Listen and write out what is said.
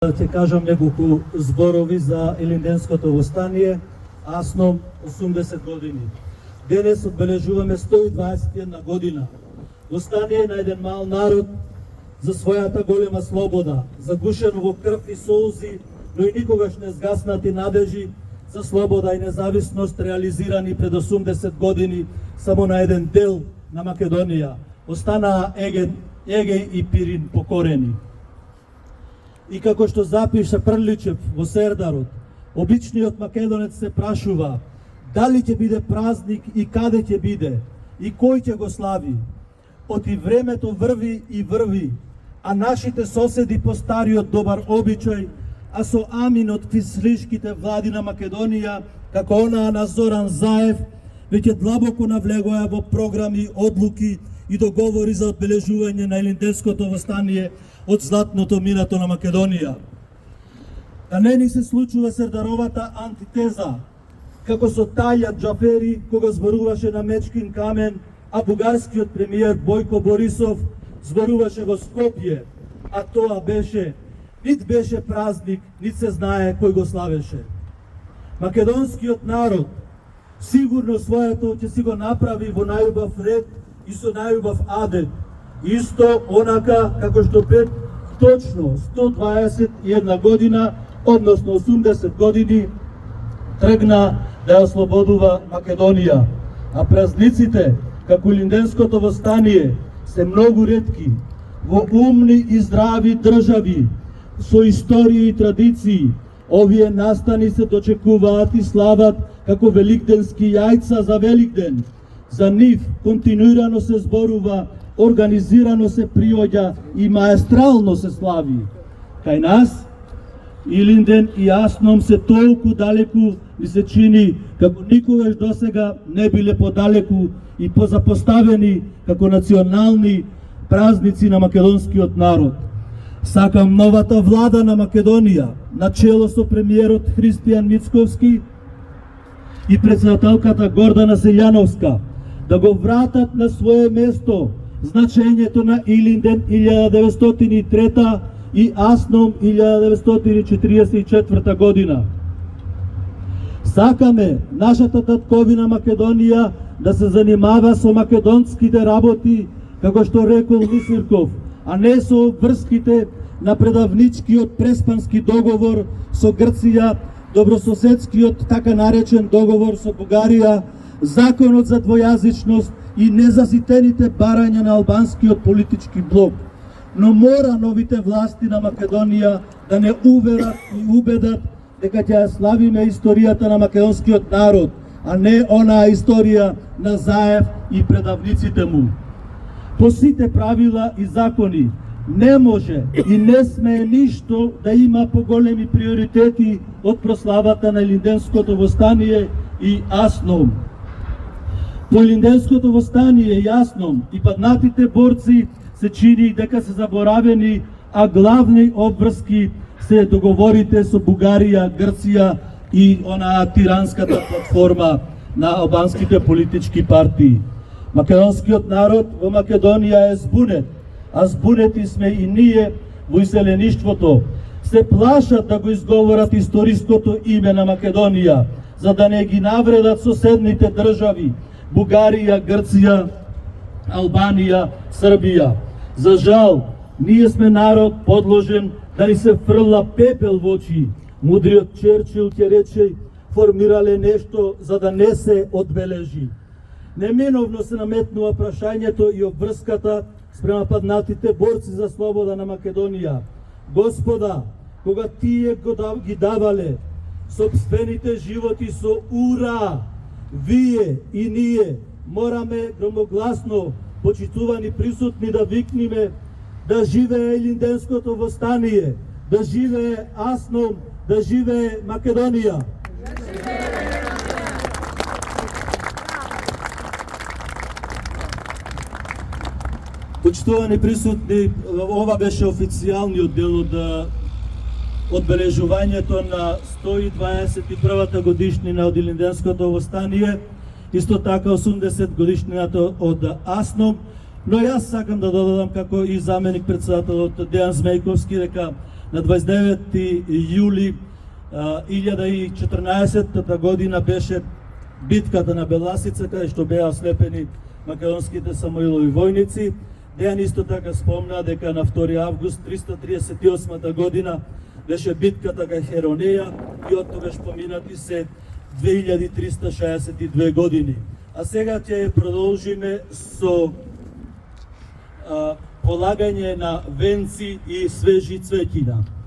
Ќе кажам неколку зборови за Илинденското востание, Асном 80 години. Денес одбележуваме 121 година. Востание на еден мал народ за својата голема слобода, загушено во крв и солзи, но и никогаш не згаснати надежи за слобода и независност, реализирани пред 80 години само на еден дел на Македонија. Останаа Егеј и Пирин покорени. И како што запиша Прличев во Сердарот, обичниот македонец се прашува дали ќе биде празник и каде ќе биде и кој ќе го слави. Оти времето врви и врви, а нашите соседи по стариот добар обичај, а со амин од квислишките влади на Македонија, како онаа на Зоран Заев, веќе длабоко навлегоа во програми, одлуки и договори за одбележување на Илинденското востание од златното минато на Македонија. Да не ни се случува Сердаровата антитеза, како со Тајат Џафери кога зборуваше на Мечкин камен, а бугарскиот премиер Бојко Борисов зборуваше во Скопје, а тоа беше, нит беше празник, нит се знае кој го славеше. Македонскиот народ сигурно своето ќе си го направи во најубав ред и со најубав адет, исто онака како што пред точно 121 година, односно 80 години, тргна да ја ослободува Македонија. А празниците, како Илинденското востание, се многу ретки во умни и здрави држави со историја и традиции. Овие настани се дочекуваат и слават како великденски јајца за Великден. За нив континуирано се зборува, организирано се приоѓа и маестрално се слави. Кај нас, Илинден и Асном се толку далеку и се чини како никогаш досега не биле подалеку и позапоставени како национални празници на македонскиот народ. Сакам новата влада на Македонија, начело со премиерот Христијан Мицковски и председателката Гордана Селјановска, да го вратат на свое место значењето на Илинден 1903 и Асном 1944 година. Сакаме нашата татковина Македонија да се занимава со македонските работи, како што рекол Мисирков, а не со врските на предавничкиот преспански договор со Грција, добрососедскиот така наречен договор со Бугарија, законот за двојазичност и незаситените барања на албанскиот политички блок. Но мора новите власти на Македонија да не уверат и убедат дека ќе ја славиме историјата на македонскиот народ, а не онаа историја на Заев и предавниците му. По сите правила и закони не може и не смее ништо да има поголеми приоритети од прославата на Илинденското востание и Асном. По Илинденското востание и Асном и паднатите борци се чини дека се заборавени, а главни обврски се договорите со Бугарија, Грција и онаа тиранската платформа на албанските политички партии. Македонскиот народ во Македонија е збунет, а збунети сме и ние во иселеништвото. Се плашат да го изговорат историското име на Македонија, за да не ги навредат соседните држави Бугарија, Грција, Албанија, Србија. За жал, ние сме народ подложен да ни се фрла пепел во очи. Мудриот Черчил ќе рече, формирале нешто за да не се одбележи. Неминовно се наметнува прашањето и обврската спрема паднатите борци за слобода на Македонија. Господа, кога тие ги давале сопствените животи со ура, вие и ние мораме громогласно, почитувани присутни, да викниме да живее Илинденското востание, да живее Асном, да живее Македонија. Почитувани присутни, ова беше официјалниот дел од одбележувањето на 121-та годишнина од Илинденското востание, исто така 80 годишнината од Асном, но јас сакам да додадам како и заменик председателот Дејан Змејковски дека На 29 јули 1014 година беше битката на Беласица, каде што беа ослепени македонските Самуилови војници. Дејан исто така спомна дека на 2 август 338 година беше битката кај Херонеја и од тогаш поминати се 2362 години. А сега ќе продолжиме со полагање на венци и свежи цвеќина.